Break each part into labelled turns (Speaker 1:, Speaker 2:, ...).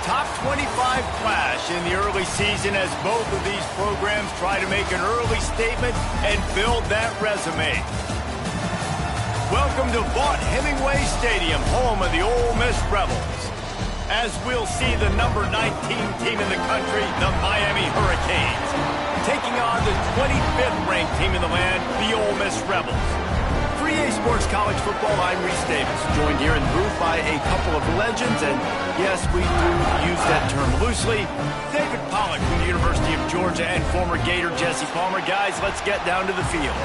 Speaker 1: top 25 clash in the early season as both of these programs try to make an early statement and build that resume. Welcome to Vaught Hemingway Stadium, home of the Ole Miss Rebels. As we'll see the number 19 team in the country, the Miami Hurricanes, taking on the 25th ranked team in the land, the Ole Miss Rebels. For EA Sports College Football, I'm Reese Davis, joined here in the booth by a couple of legends, and yes, we do use that term loosely. David Pollack from the University of Georgia and former Gator Jesse Palmer. Guys, let's get down to the field.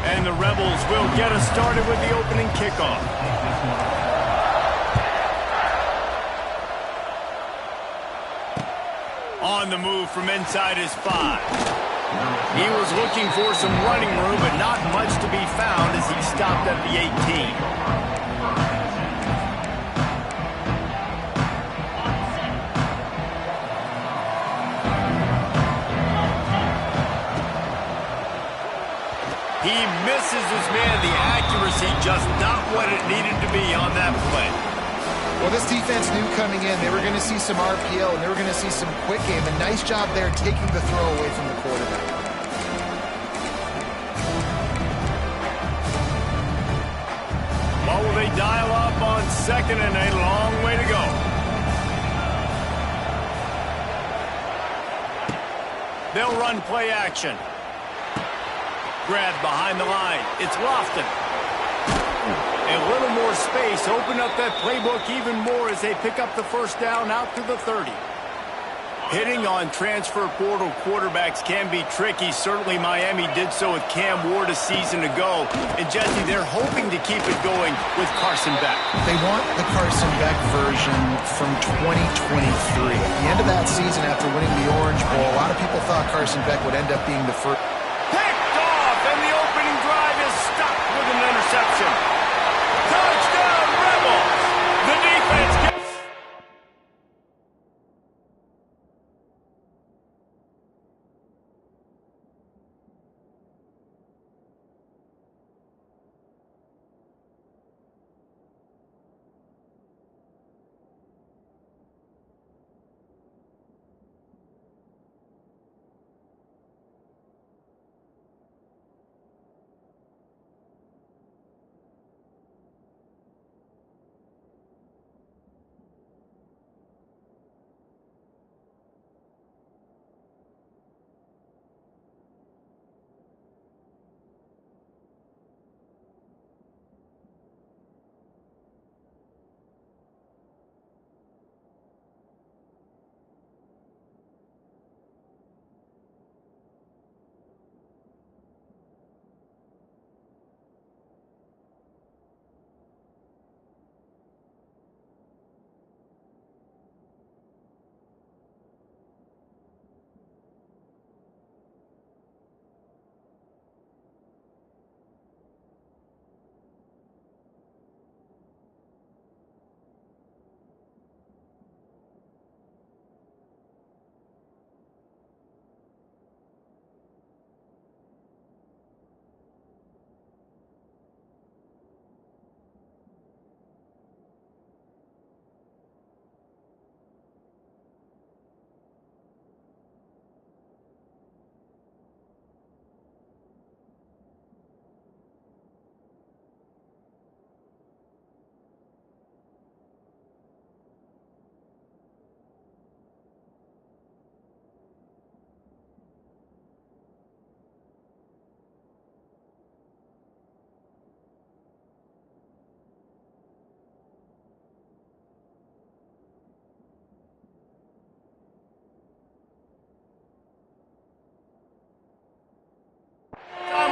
Speaker 1: And the Rebels will get us started with the opening kickoff. On the move from inside his 5. He was looking for some running room, but not much to be found as he stopped at the 18. He misses his man. The accuracy just not what it needed to be on that play.
Speaker 2: Well, this defense knew coming in they were going to see some RPO and they were going to see some quick game. A nice job there taking the throw away from the quarterback.
Speaker 1: What will they dial up on second and a long way to go? They'll run play action. Grab behind the line. It's Lofton. A little more space. Open up that playbook even more as they pick up the first down out to the 30. Hitting on transfer portal quarterbacks can be tricky. Certainly Miami did so with Cam Ward a season ago. And Jesse, they're hoping to keep it going with Carson Beck.
Speaker 2: They want the Carson Beck version from 2023. At the end of that season after winning the Orange Bowl, a lot of people thought Carson Beck would end up being the first.
Speaker 1: Picked off, and the opening drive is stopped with an interception. Touchdown, Rebels! The defense gets...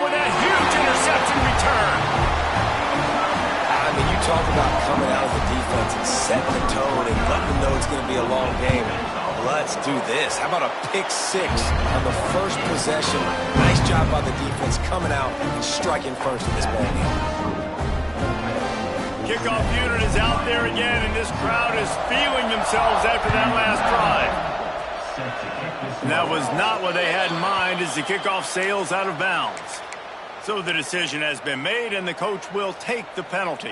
Speaker 1: with that huge interception return.
Speaker 3: I mean, you talk about coming out of the defense and setting the tone and letting them know it's going to be a long game. Let's do this. How about a pick 6 on the first possession? Nice job by the defense coming out and striking first in this ball game.
Speaker 1: Kickoff unit is out there again, and this crowd is feeling themselves after that last drive. And that was not what they had in mind as the kickoff sails out of bounds. So the decision has been made, and the coach will take the penalty.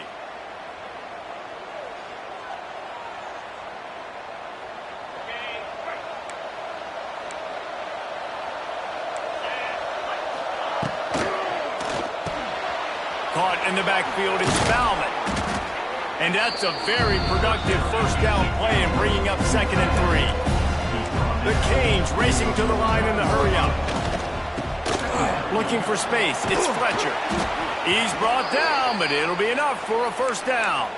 Speaker 1: Caught in the backfield, it's Bauman. And that's a very productive first down play and bringing up 2nd and 3. The Canes racing to the line in the hurry-up. Looking for space, it's Fletcher. He's brought down, but it'll be enough for a first down.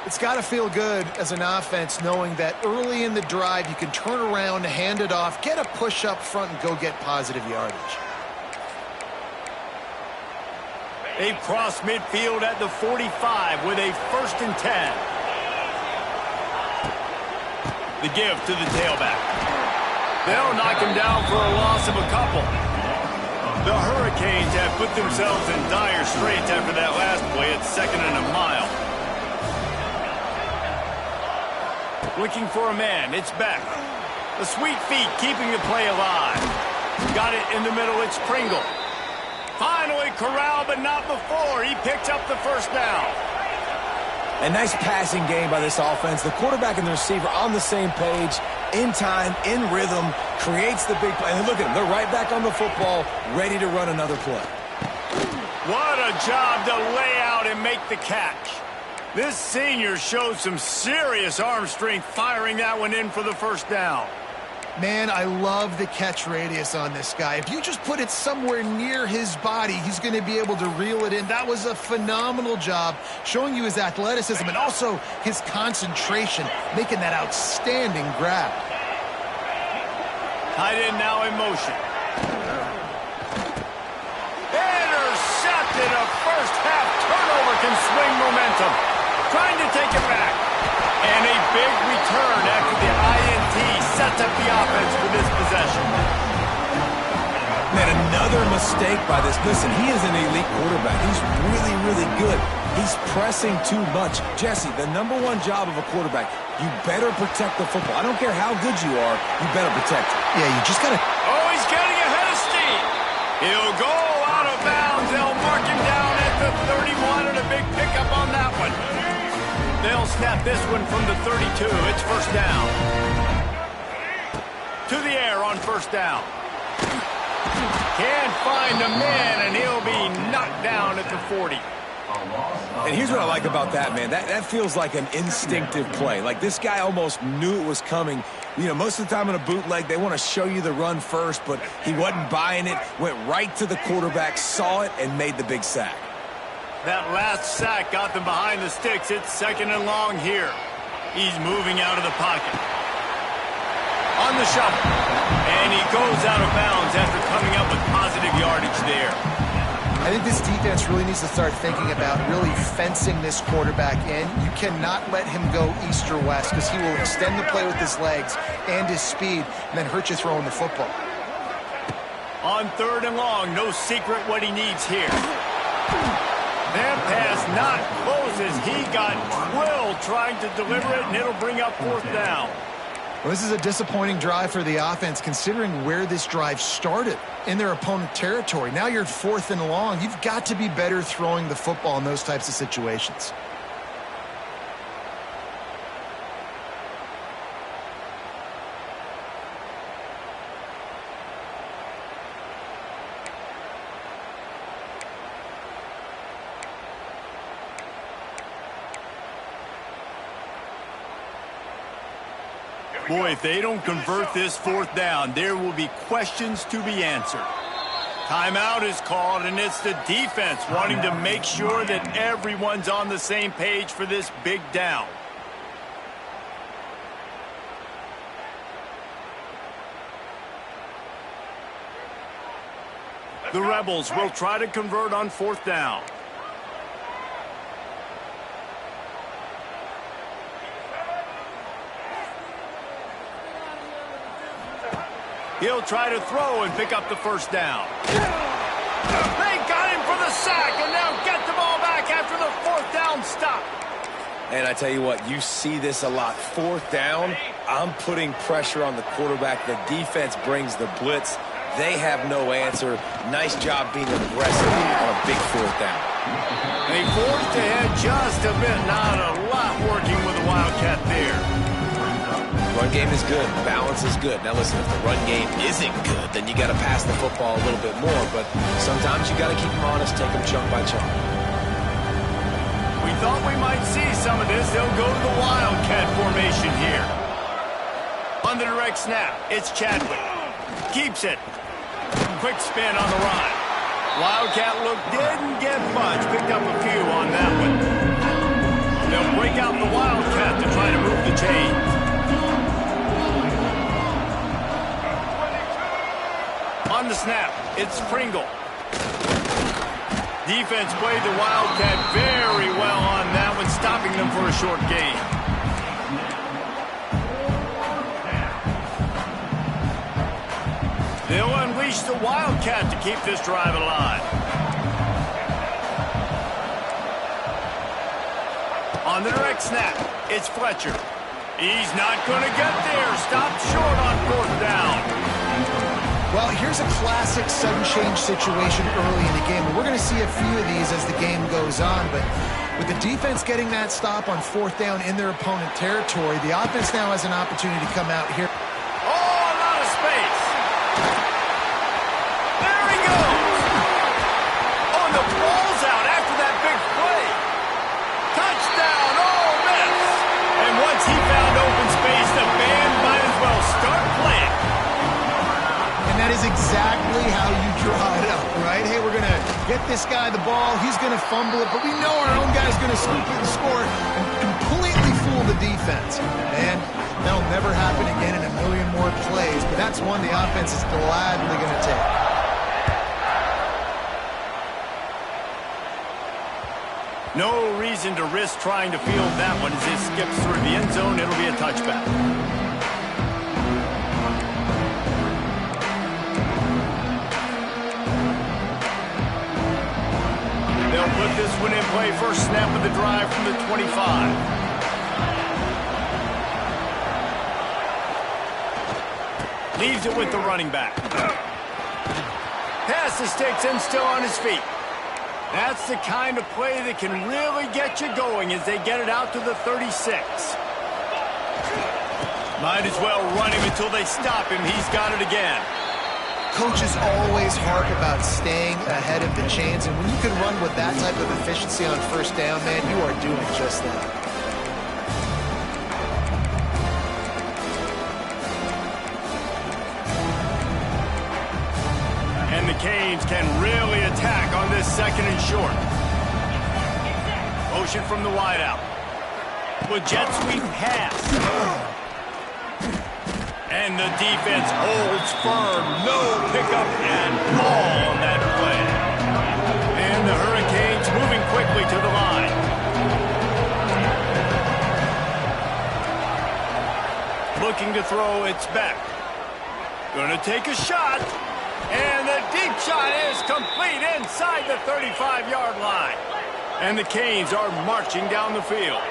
Speaker 2: It's got to feel good as an offense knowing that early in the drive you can turn around, hand it off, get a push up front, and go get positive yardage.
Speaker 1: They've crossed midfield at the 45 with a 1st and 10. The give to the tailback. They'll knock him down for a loss of a couple. The Hurricanes have put themselves in dire straits after that last play at 2nd and a mile. Looking for a man, it's Beck. The sweet feet keeping the play alive. Got it in the middle, it's Pringle. Finally corralled, but not before. He picks up the first down.
Speaker 3: A nice passing game by this offense. The quarterback and the receiver on the same page, in time, in rhythm, creates the big play. And look at them. They're right back on the football, ready to run another play.
Speaker 1: What a job to lay out and make the catch. This senior shows some serious arm strength firing that one in for the first down.
Speaker 2: Man, I love the catch radius on this guy. If you just put it somewhere near his body, he's going to be able to reel it in. That was a phenomenal job, showing you his athleticism and also his concentration, making that outstanding grab.
Speaker 1: Tight end now in motion. Intercepted. A first half turnover can swing momentum. Trying to take it back. And a big return after the INT sets up the offense for this possession.
Speaker 3: Man, another mistake by this. Listen, he is an elite quarterback. He's really, really good. He's pressing too much. Jesse, the #1 job of a quarterback, you better protect the football. I don't care how good you are, you better protect it.
Speaker 2: Yeah, you just got to...
Speaker 1: Oh, he's getting ahead of steam. He'll go out of bounds. They'll mark him down at the 31 and a big pickup on that one. They'll snap this one from the 32. It's first down. To the air on first down. Can't find a man, and he'll be knocked down at the 40.
Speaker 3: And here's what I like about that, man. That feels like an instinctive play. Like this guy almost knew it was coming. You know, most of the time in a bootleg, they want to show you the run first, but he wasn't buying it, went right to the quarterback, saw it, and made the big sack.
Speaker 1: That last sack got them behind the sticks. It's 2nd and long here. He's moving out of the pocket. On the shuffle. And he goes out of bounds after coming up with positive yardage there.
Speaker 2: I think this defense really needs to start thinking about really fencing this quarterback in. You cannot let him go east or west because he will extend the play with his legs and his speed and then hurt you throwing the football.
Speaker 1: On 3rd and long, no secret what he needs here. That pass not close as he got drilled trying to deliver it, and it'll bring up 4th down.
Speaker 2: Well, this is a disappointing drive for the offense, considering where this drive started in their opponent territory. Now you're at 4th and long. You've got to be better throwing the football in those types of situations.
Speaker 1: Boy, if they don't convert this 4th down, there will be questions to be answered. Timeout is called, and it's the defense wanting to make sure that everyone's on the same page for this big down. The Rebels will try to convert on 4th down. He'll try to throw and pick up the first down. They got him for the sack, and now get the ball back after the 4th down stop.
Speaker 3: And I tell you what, you see this a lot. 4th down, I'm putting pressure on the quarterback. The defense brings the blitz. They have no answer. Nice job being aggressive on a big fourth down.
Speaker 1: They forced ahead just a bit. Not a lot working with the Wildcat there.
Speaker 3: Run game is good. Balance is good. Now listen, if the run game isn't good, then you got to pass the football a little bit more. But sometimes you got to keep them honest, take them chunk by chunk.
Speaker 1: We thought we might see some of this. They'll go to the Wildcat formation here. On the direct snap, it's Chadwick. Keeps it. Quick spin on the run. Wildcat look didn't get much. Picked up a few on that one. They'll break out the Wildcat to try to move the chains. On the snap, it's Pringle. Defense played the Wildcat very well on that one, stopping them for a short gain. They'll unleash the Wildcat to keep this drive alive. On the direct snap, it's Fletcher. He's not going to get there. Stopped short on fourth down.
Speaker 2: Well, here's a classic sudden change situation early in the game. We're going to see a few of these as the game goes on, but with the defense getting that stop on fourth down in their opponent territory, the offense now has an opportunity to come out here.
Speaker 1: Oh, a lot of space. There he goes. Oh, the ball's out after that big play. Touchdown, Ole Miss. And once he found open space, the band might as well start playing.
Speaker 2: That is exactly how you draw it up, right? Hey, we're going to get this guy the ball. He's going to fumble it, but we know our own guy's going to scoop it and score and completely fool the defense. And that'll never happen again in a million more plays, but that's one the offense is gladly going to take.
Speaker 1: No reason to risk trying to field that one as it skips through the end zone. It'll be a touchback. They'll put this one in play. First snap of the drive from the 25. Leaves it with the running back. Pass the sticks and still on his feet. That's the kind of play that can really get you going as they get it out to the 36. Might as well run him until they stop him. He's got it again.
Speaker 2: Coaches always harp about staying ahead of the chains, and when you can run with that type of efficiency on first down, man, you are doing just that.
Speaker 1: And the Canes can really attack on this second and short. Motion from the wideout. With jet sweep pass. And the defense holds firm. No pickup and ball on that play. And the Hurricanes moving quickly to the line. Looking to throw, it's Beck. Gonna take a shot. And the deep shot is complete inside the 35-yard line. And the Canes are marching down the field.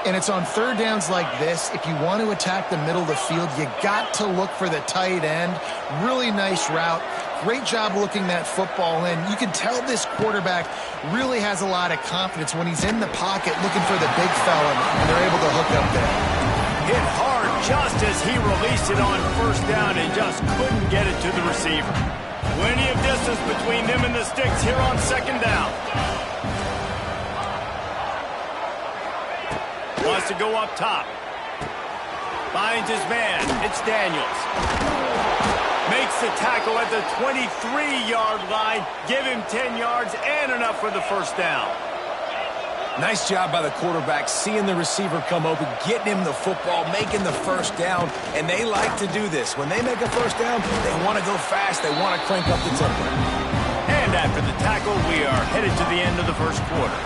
Speaker 2: And it's on third downs like this. If you want to attack the middle of the field, you got to look for the tight end. Really nice route. Great job looking that football in. You can tell this quarterback really has a lot of confidence when he's in the pocket looking for the big fella, and they're able to hook up there.
Speaker 1: Hit hard just as he released it on first down and just couldn't get it to the receiver. Plenty of distance between them and the sticks here on second down. Wants to go up top. Finds his man. It's Daniels. Makes the tackle at the 23-yard line. Give him 10 yards and enough for the first down.
Speaker 3: Nice job by the quarterback, seeing the receiver come open, getting him the football, making the first down, and they like to do this. When they make a first down, they want to go fast. They want to crank up the tempo.
Speaker 1: And after the tackle, we are headed to the end of the first quarter.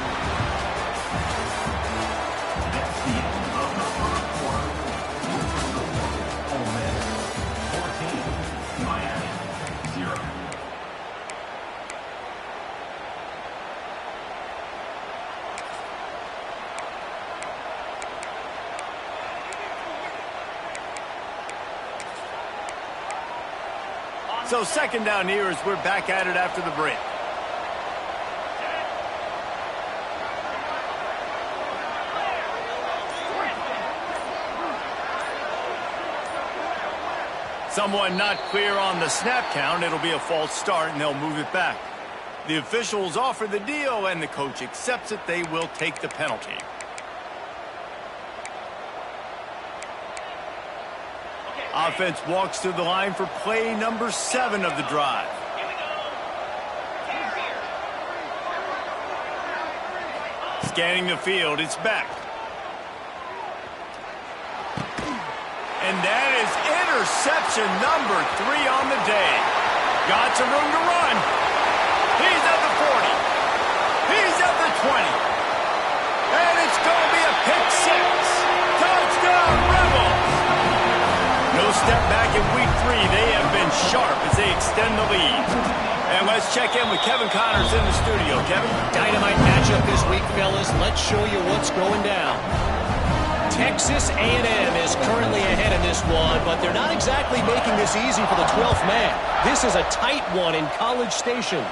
Speaker 1: So second down here as we're back at it after the break. Someone not clear on the snap count. It'll be a false start, and they'll move it back. The officials offer the deal, and the coach accepts it. They will take the penalty. Offense walks to the line for play number 7 of the drive. Scanning the field, it's back. And that is interception number 3 on the day. Got some room to run. He's at the 40. He's at the 20. And it's going to be a pick 6. Touchdown, Rebels. No step back in week 3. They have been sharp as they extend the lead. And let's check in with Kevin Connors in the studio. Kevin?
Speaker 4: Dynamite matchup this week, fellas. Let's show you what's going down. Texas A&M is currently ahead in this one, but they're not exactly making this easy for the 12th man. This is a tight one in College Station.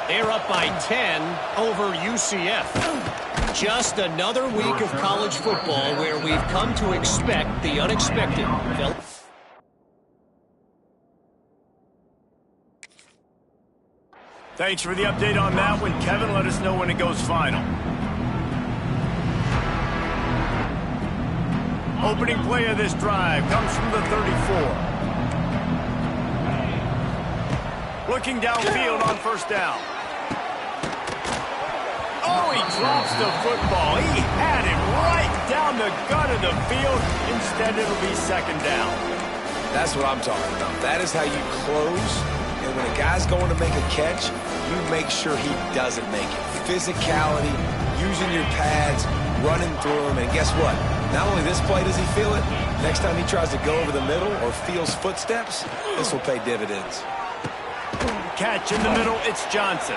Speaker 4: They're up by 10 over UCF. Just another week of college football where we've come to expect the unexpected.
Speaker 1: Thanks for the update on that one, Kevin. Let us know when it goes final. Opening play of this drive comes from the 34. Looking downfield on first down. Oh, he drops the football. He had it right down the gut of the field. Instead, it'll be second down.
Speaker 3: That's what I'm talking about. That is how you close. And when a guy's going to make a catch, you make sure he doesn't make it. Physicality, using your pads, running through him. And guess what? Not only this play does he feel it, next time he tries to go over the middle or feels footsteps, this will pay dividends.
Speaker 1: Catch in the middle, it's Johnson.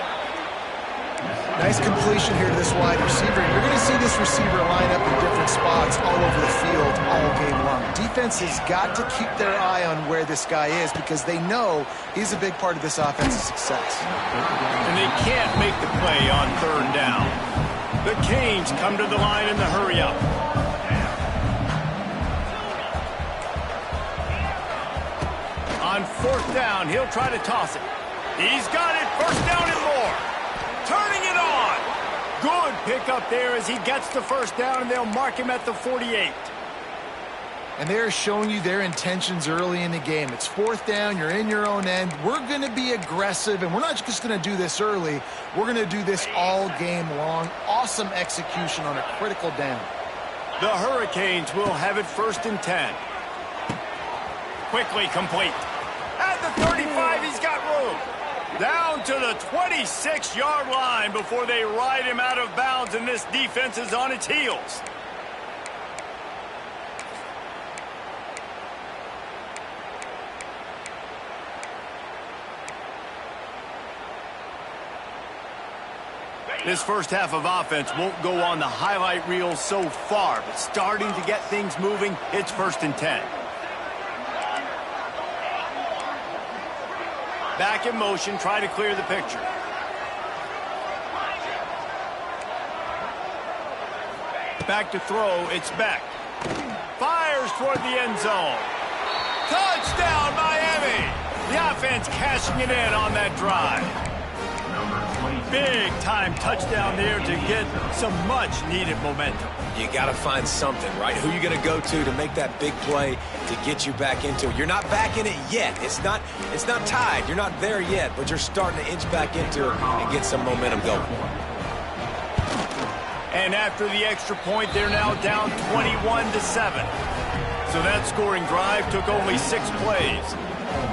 Speaker 2: Nice completion here to this wide receiver. You're going to see this receiver line up in different spots all over the field all game long. Defense has got to keep their eye on where this guy is because they know he's a big part of this offense's success.
Speaker 1: And they can't make the play on third down. The Canes come to the line in the hurry-up. On fourth down, he'll try to toss it. He's got it, first down and more. Turning it on. Good pickup there as he gets the first down, and they'll mark him at the 48.
Speaker 2: And they're showing you their intentions early in the game. It's fourth down, you're in your own end. We're going to be aggressive, and we're not just going to do this early. We're going to do this all game long. Awesome execution on a critical down.
Speaker 1: The Hurricanes will have it first and 10. Quickly complete. At the 35, he's got room. Down to the 26-yard line before they ride him out of bounds, and this defense is on its heels. This first half of offense won't go on the highlight reel so far, but starting to get things moving, it's first and 10. Back in motion, try to clear the picture. Back to throw, it's back. Fires toward the end zone. Touchdown, Miami! The offense cashing it in on that drive. Big time touchdown there to get some much needed momentum.
Speaker 3: You got to find something, right? Who you going to go to make that big play to get you back into it? You're not back in it yet. It's not tied. You're not there yet, but you're starting to inch back into it and get some momentum going.
Speaker 1: And after the extra point, they're now down 21-7. So that scoring drive took only 6 plays.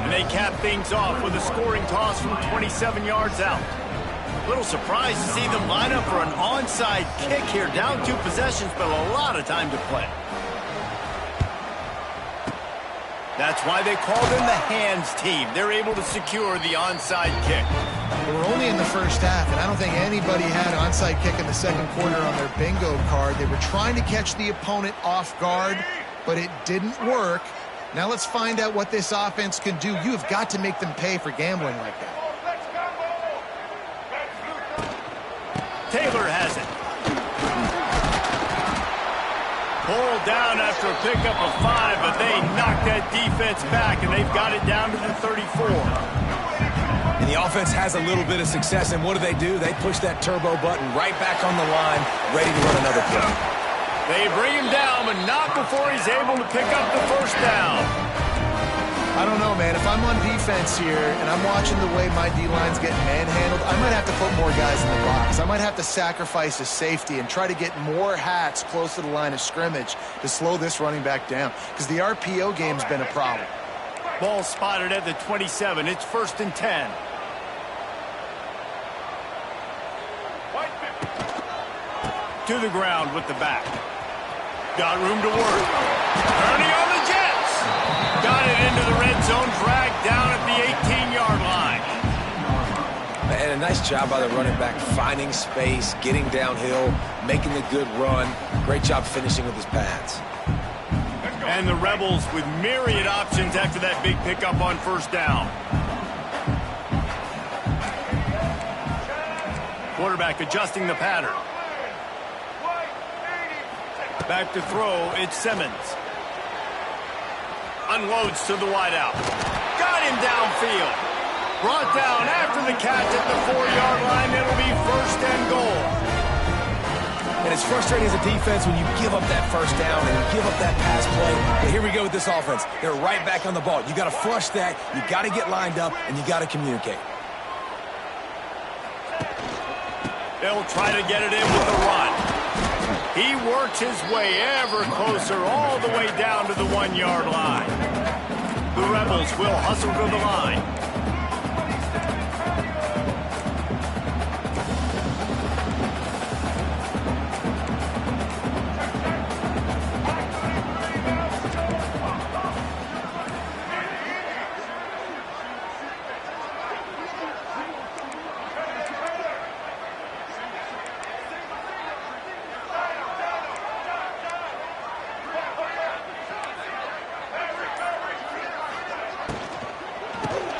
Speaker 1: And they cap things off with a scoring toss from 27 yards out. A little surprised to see them line up for an onside kick here. Down 2 possessions, but a lot of time to play. That's why they call them the hands team. They're able to secure the onside kick.
Speaker 2: We're only in the first half, and I don't think anybody had onside kick in the second quarter on their bingo card. They were trying to catch the opponent off guard, but it didn't work. Now let's find out what this offense can do. You have got to make them pay for gambling like that.
Speaker 1: Taylor has it. Pulled down after a pickup of 5, but they knocked that defense back, and they've got it down to the 34.
Speaker 3: And the offense has a little bit of success, and what do? They push that turbo button right back on the line, ready to run another play.
Speaker 1: They bring him down, but not before he's able to pick up the first down.
Speaker 2: I don't know, man. If I'm on defense here and I'm watching the way my D-line's getting manhandled, I might have to put more guys in the box. I might have to sacrifice his safety and try to get more hats close to the line of scrimmage to slow this running back down, because the RPO game's been a problem.
Speaker 1: Ball spotted at the 27. It's 1st and 10. To the ground with the back. Got room to work. Turning on the Jets. Got it into the red zone, dragged down at the 18-yard line.
Speaker 3: And a nice job by the running back, finding space, getting downhill, making a good run. Great job finishing with his pads.
Speaker 1: And the Rebels with myriad options after that big pickup on first down. Quarterback adjusting the pattern. Back to throw, it's Simmons. Unloads to the wideout. Got him downfield. Brought down after the catch at the 4-yard line. It'll be 1st and goal.
Speaker 3: And it's frustrating as a defense when you give up that first down and you give up that pass play. But here we go with this offense. They're right back on the ball. You got to flush that. You got to get lined up, and you got to communicate.
Speaker 1: They'll try to get it in with the run. He works his way ever closer all the way down to the 1-yard line. The Rebels will hustle to the line.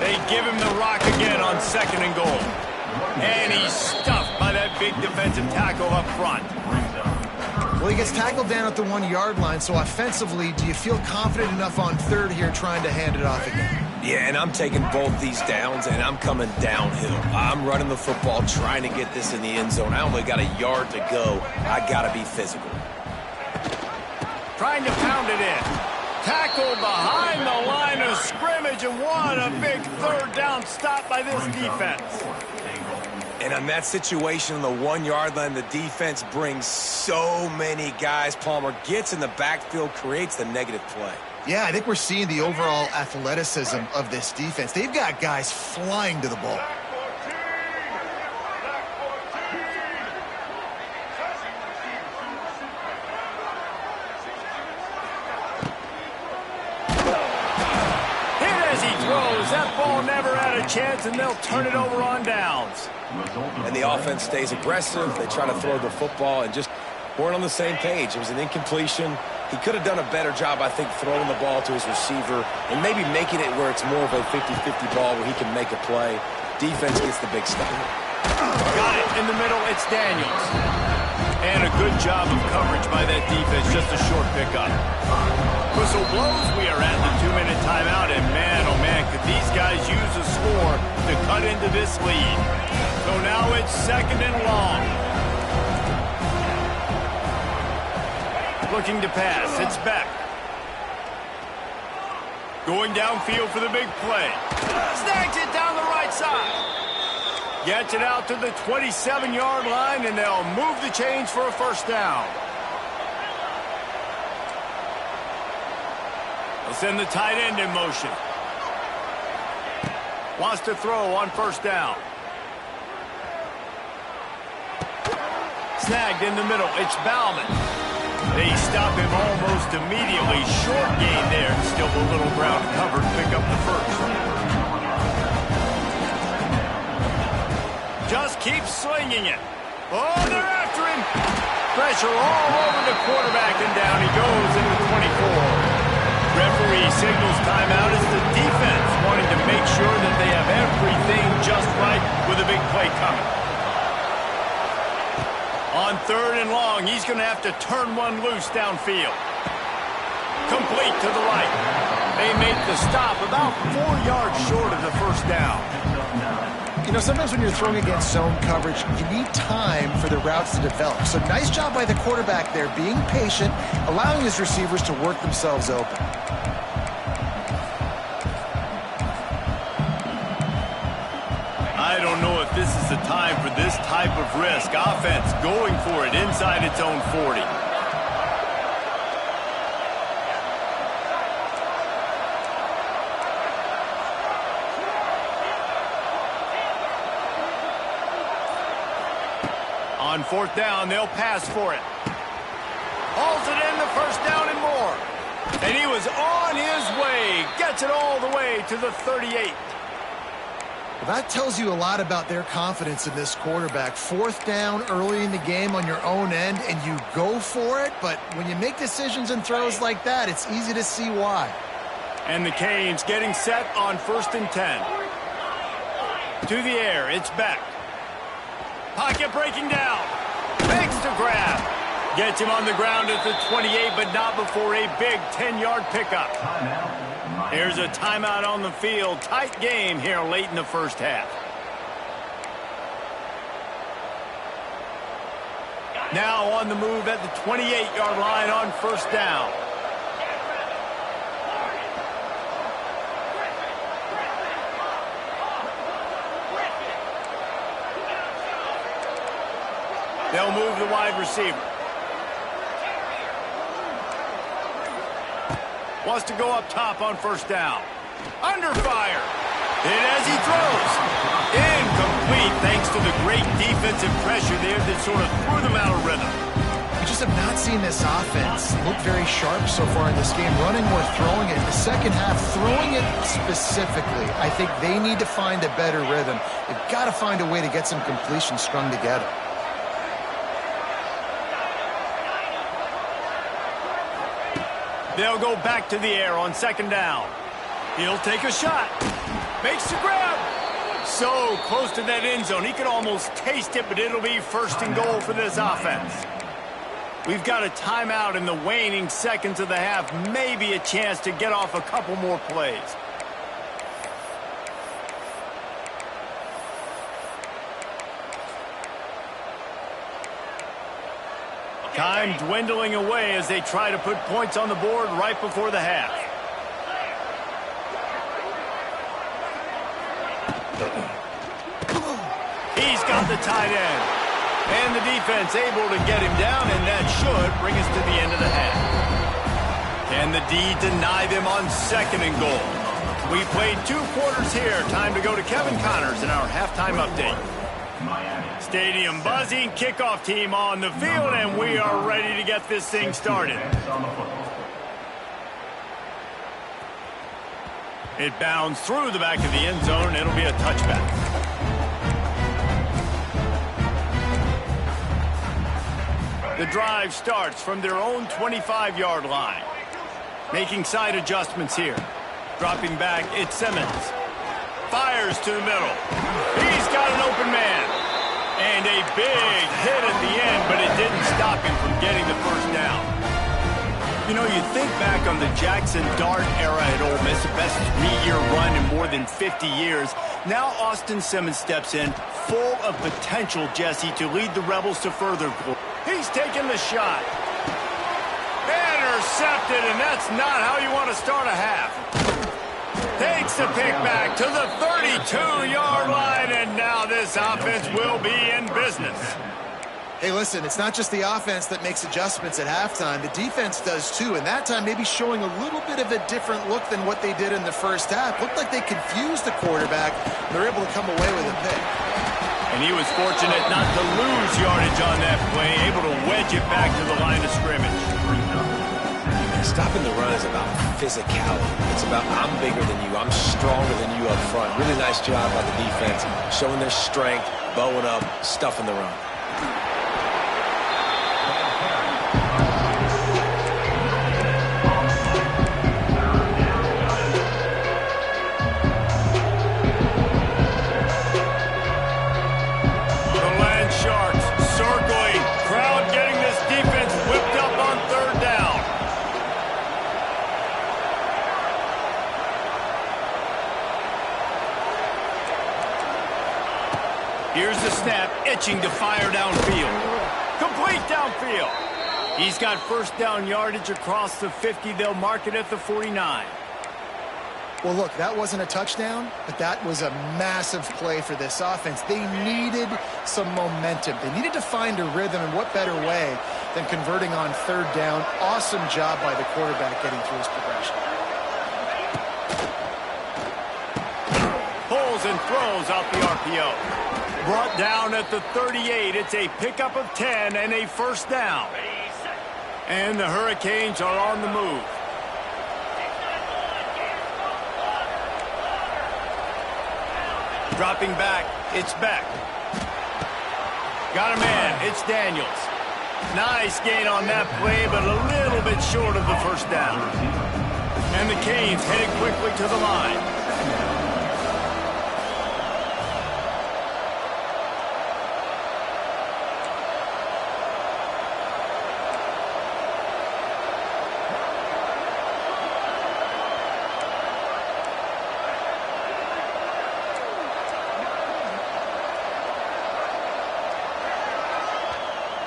Speaker 1: They give him the rock again on 2nd and goal. And he's stuffed by that big defensive tackle up front.
Speaker 2: Well, he gets tackled down at the 1-yard line, so offensively, do you feel confident enough on 3rd here trying to hand it off again?
Speaker 3: Yeah, and I'm taking both these downs, and I'm coming downhill. I'm running the football, trying to get this in the end zone. I only got a yard to go. I got to be physical.
Speaker 1: Trying to pound it in. Tackled behind the line of scrimmage, and what a big 3rd down stop by this defense.
Speaker 3: And on that situation on the 1-yard line, the defense brings so many guys. Palmer gets in the backfield, creates the negative play.
Speaker 2: Yeah, I think we're seeing the overall athleticism of this defense. They've got guys flying to the ball.
Speaker 1: That ball never had a chance, and they'll turn it over on downs.
Speaker 3: And the offense stays aggressive. They try to throw the football and just weren't on the same page. It was an incompletion. He could have done a better job, I think, throwing the ball to his receiver and maybe making it where it's more of a 50-50 ball where he can make a play. Defense gets the big stop.
Speaker 1: Got it in the middle. It's Daniels. And a good job of coverage by that defense. Just a short pickup. Whistle blows. We are at the 2-minute timeout. And man, oh man, could these guys use a score to cut into this lead. So now it's 2nd and long. Looking to pass. It's Beck. Going downfield for the big play. Snags it down the right side. Gets it out to the 27-yard line, and they'll move the chains for a 1st down. They'll send the tight end in motion. Wants to throw on 1st down. Snagged in the middle. It's Bauman. They stop him almost immediately. Short gain there. Still a little ground covered. Pick up the 1st. Just keeps swinging it. Oh, they're after him. Pressure all over the quarterback, and down he goes into the 24. Referee signals big play coming. On 3rd and long, he's going to have to turn one loose downfield. Complete to the right. They make the stop about 4 yards short of the first down.
Speaker 2: You know, sometimes when you're throwing against zone coverage, you need time for the routes to develop. So nice job by the quarterback there, being patient, allowing his receivers to work themselves open.
Speaker 1: I don't know if this is the time for this type of risk. Offense going for it inside its own 40. On 4th down, they'll pass for it. Hauls it in, the first down and more. And he was on his way. Gets it all the way to the 38.
Speaker 2: Well, that tells you a lot about their confidence in this quarterback. 4th down early in the game on your own end, and you go for it. But when you make decisions and throws like that, it's easy to see why.
Speaker 1: And the Canes getting set on 1st and 10. To the air, it's back. Pocket breaking down. Makes the grab. Gets him on the ground at the 28, but not before a big 10-yard pickup. Here's a timeout on the field. Tight game here late in the first half. Now on the move at the 28-yard line on 1st down. They'll move the wide receiver. Wants to go up top on 1st down. Under fire. And as he throws. Incomplete thanks to the great defensive pressure there that sort of threw them out of rhythm.
Speaker 2: We just have not seen this offense look very sharp so far in this game, running or throwing it. In the second half, throwing it specifically, I think they need to find a better rhythm. They've got to find a way to get some completions strung together.
Speaker 1: They'll go back to the air on 2nd down. He'll take a shot. Makes the grab. So close to that end zone. He could almost taste it, but it'll be 1st and goal for this offense. We've got a timeout in the waning seconds of the half. Maybe a chance to get off a couple more plays. Time dwindling away as they try to put points on the board right before the half. He's got the tight end. And the defense able to get him down, and that should bring us to the end of the half. Can the D deny them on 2nd and goal? We played 2 quarters here. Time to go to Kevin Connors in our halftime update. Stadium buzzing, kickoff team on the field, and we are ready to get this thing started. It bounds through the back of the end zone, and it'll be a touchback. The drive starts from their own 25-yard line. Making side adjustments here. Dropping back, it's Simmons. Fires to the middle. He's got an open man. And a big hit at the end, but it didn't stop him from getting the first down. You know, you think back on the Jackson Dart era at Ole Miss, the best 3-year run in more than 50 years. Now Austin Simmons steps in, full of potential, Jesse, to lead the Rebels to further glory. He's taking the shot. Intercepted, and that's not how you want to start a half. Takes the pick back to the 32-yard line, and now this offense will be in business.
Speaker 2: Hey, listen, it's not just the offense that makes adjustments at halftime. The defense does too, and that time maybe showing a little bit of a different look than what they did in the first half. Looked like they confused the quarterback. They're able to come away with a pick.
Speaker 1: And he was fortunate not to lose yardage on that play, able to wedge it back to the line of scrimmage.
Speaker 3: Stopping the run is about physicality. It's about I'm bigger than you, I'm stronger than you up front. Really nice job by the defense, showing their strength, bowing up, stuffing the run.
Speaker 1: Here's the snap, itching to fire downfield. Complete downfield. He's got first down yardage across the 50. They'll mark it at the 49.
Speaker 2: Well, look, that wasn't a touchdown, but that was a massive play for this offense. They needed some momentum. They needed to find a rhythm, and what better way than converting on third down. Awesome job by the quarterback getting through his progression.
Speaker 1: Pulls and throws out the RPO. Brought down at the 38. It's a pickup of 10 and a first down. And the Hurricanes are on the move. Dropping back, it's Beck. Got a man, it's Daniels. Nice gain on that play, but a little bit short of the first down. And the Canes headed quickly to the line.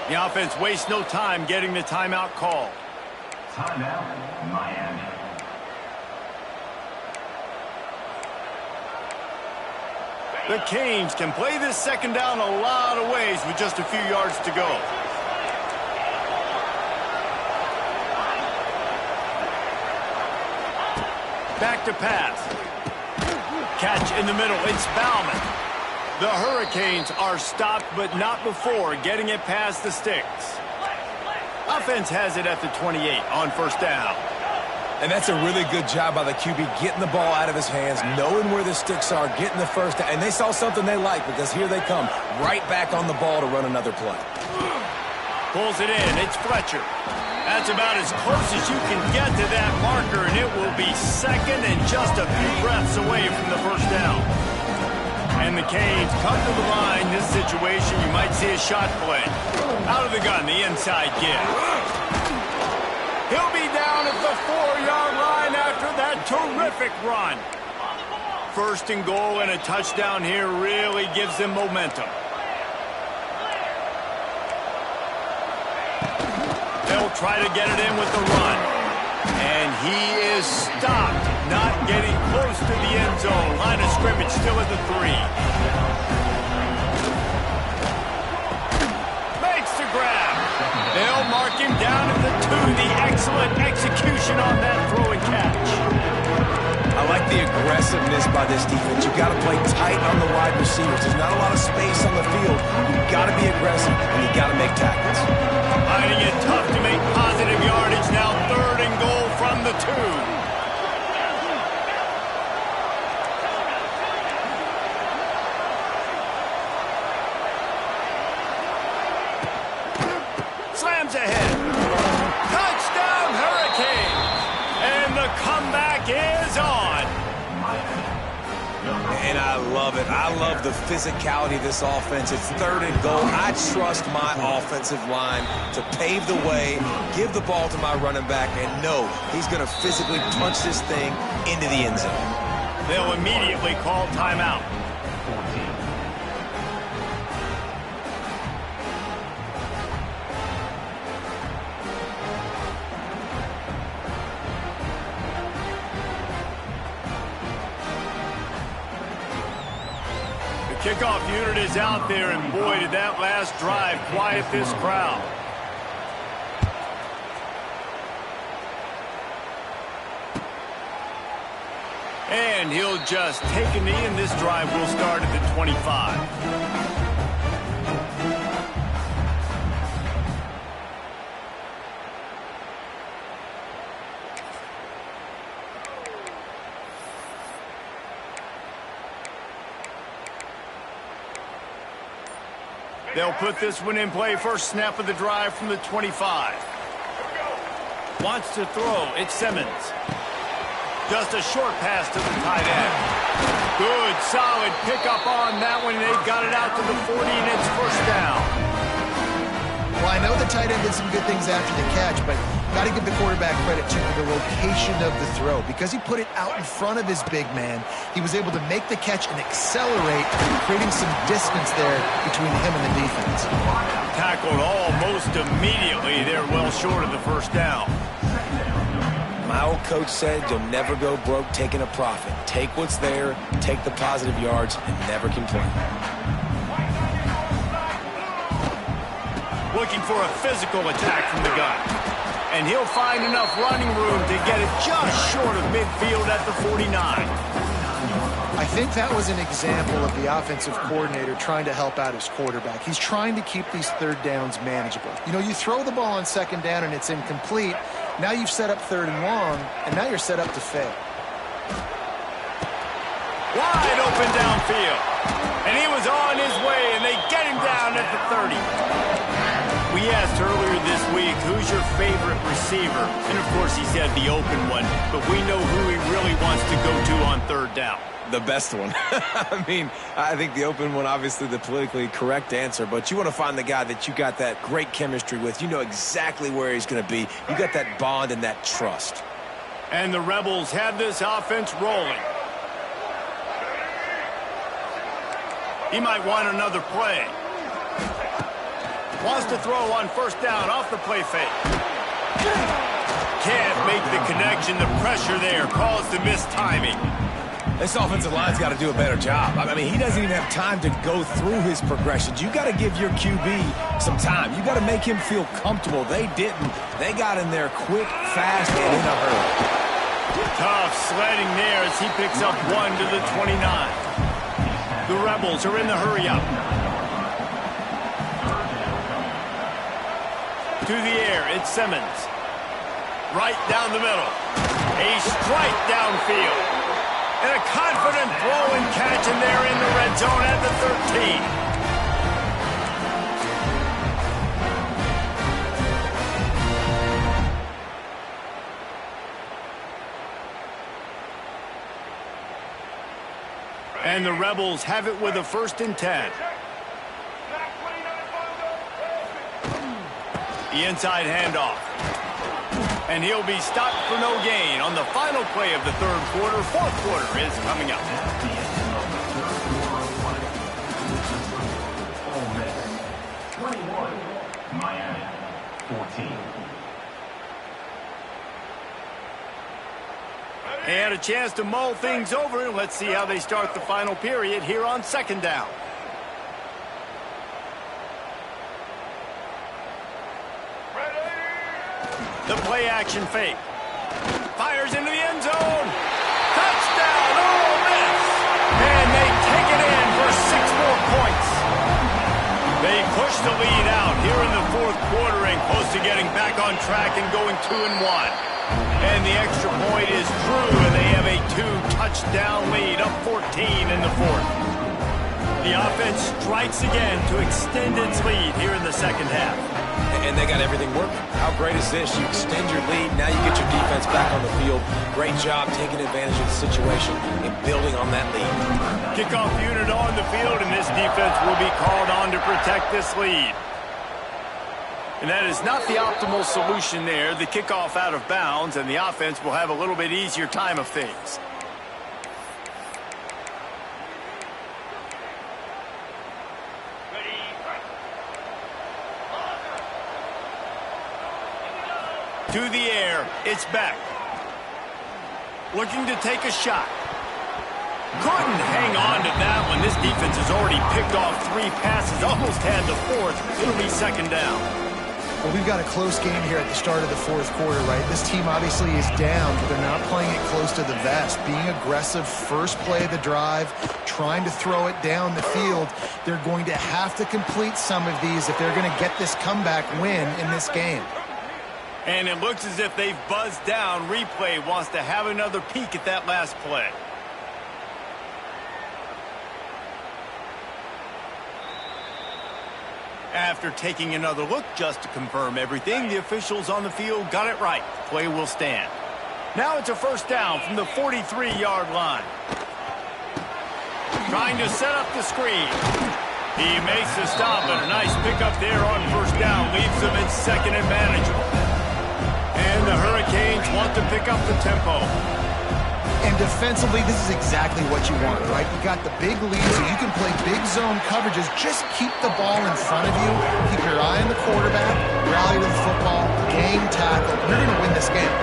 Speaker 1: The offense wastes no time getting the timeout call.
Speaker 5: Timeout, Miami.
Speaker 1: The Canes can play this second down a lot of ways with just a few yards to go. Back to pass. Catch in the middle. It's Bauman. The Hurricanes are stopped, but not before getting it past the sticks. Offense has it at the 28 on first down.
Speaker 3: And that's a really good job by the QB, getting the ball out of his hands, knowing where the sticks are, getting the first down. And they saw something they like, because here they come, right back on the ball to run another play.
Speaker 1: Pulls it in. It's Fletcher. That's about as close as you can get to that marker, and it will be second and just a few breaths away from the first down. And the Canes come to the line. This situation, you might see a shot play. Out of the gun, the inside give. He'll be down at the 4-yard line after that terrific run. First and goal and a touchdown here really gives them momentum. They'll try to get it in with the run. And he is stopped, not getting close to the end zone. Line of scrimmage still at the 3. Makes the grab. They'll mark him down at the 2. The excellent execution on that throw and catch.
Speaker 3: I like the aggressiveness by this defense. You've got to play tight on the wide receivers. There's not a lot of space on the field. You've got to be aggressive, and you've got to make tackles.
Speaker 1: Finding it tough to make positive yardage. Now 3rd and goal from the 2. Slams ahead. Touchdown Hurricanes. And the comeback is on.
Speaker 3: And I love it. I love the physicality of this offense. It's 3rd and goal. I trust my offensive line to pave the way, give the ball to my running back, and know he's going to physically punch this thing into the end zone.
Speaker 1: They'll immediately call timeout. Kickoff unit is out there, and boy, did that last drive quiet this crowd. And he'll just take a knee, and this drive will start at the 25. They'll put this one in play. First snap of the drive from the 25. Wants to throw. It's Simmons. Just a short pass to the tight end. Good, solid pickup on that one. They've got it out to the 40, and it's first down.
Speaker 2: Well, I know the tight end did some good things after the catch, but Got to give the quarterback credit, too, for the location of the throw. Because he put it out in front of his big man, he was able to make the catch and accelerate, creating some distance there between him and the defense.
Speaker 1: Tackled almost immediately. They're well short of the first down.
Speaker 3: My old coach said you'll never go broke taking a profit. Take what's there, take the positive yards, and never complain.
Speaker 1: Looking for a physical attack from the gun. And he'll find enough running room to get it just short of midfield at the 49.
Speaker 2: I think that was an example of the offensive coordinator trying to help out his quarterback. He's trying to keep these third downs manageable. You know, you throw the ball on second down and it's incomplete. Now you've set up third and long, and now you're set up to fail.
Speaker 1: Wide open downfield. And he was on his way, and they get him down at the 30. We asked earlier this week, who's your favorite receiver? And, of course, he said the open one, but we know who he really wants to go to on third down.
Speaker 3: The best one. I mean, I think the open one, obviously the politically correct answer, but you want to find the guy that you got that great chemistry with. You know exactly where he's going to be. You got that bond and that trust.
Speaker 1: And the Rebels have this offense rolling. He might want another play. Wants to throw on first down off the play fake. Can't make the connection. The pressure there caused the mistiming.
Speaker 3: This offensive line's got to do a better job. I mean, he doesn't even have time to go through his progressions. You got to give your QB some time. You got to make him feel comfortable. They didn't. They got in there quick, fast, and in a hurry.
Speaker 1: Tough sledding there as he picks up 1 to the 29. The Rebels are in the hurry-up. To the air, it's Simmons. Right down the middle. A strike downfield. And a confident throw and catch, and they're in the red zone at the 13. And the Rebels have it with a 1st and 10. The inside handoff. And he'll be stopped for no gain on the final play of the third quarter. Fourth quarter is coming up.
Speaker 5: Miami, 14.
Speaker 1: And a chance to mull things over. Let's see how they start the final period here on second down. The play action fake. Fires into the end zone. Touchdown, Ole Miss. And they take it in for 6 more points. They push the lead out here in the fourth quarter and close to getting back on track and going 2-1. And the extra point is true, and they have a 2-touchdown lead, up 14 in the fourth. The offense strikes again to extend its lead here in the second half.
Speaker 3: And they got everything working. How great is this? You extend your lead, now you get your defense back on the field. Great job taking advantage of the situation and building on that lead.
Speaker 1: Kickoff unit on the field, and this defense will be called on to protect this lead. And that is not the optimal solution there. The kickoff out of bounds, and the offense will have a little bit easier time of things. To the air, it's back. Looking to take a shot. Couldn't hang on to that one. This defense has already picked off 3 passes, almost had the 4th. It'll be second down.
Speaker 2: Well, we've got a close game here at the start of the fourth quarter, right? This team obviously is down, but they're not playing it close to the vest. Being aggressive, first play of the drive, trying to throw it down the field. They're going to have to complete some of these if they're going to get this comeback win in this game.
Speaker 1: And it looks as if they've buzzed down. Replay wants to have another peek at that last play. After taking another look just to confirm everything, the officials on the field got it right. The play will stand. Now it's a first down from the 43-yard line. Trying to set up the screen. He makes the stop, and a nice pickup there on first down. Leaves them in second and manageable. And the Hurricanes want to pick up the tempo.
Speaker 2: And defensively, this is exactly what you want, right? You got the big lead, so you can play big zone coverages. Just keep the ball in front of you. Keep your eye on the quarterback. Rally to the football. Game tackle. You're going to win this game.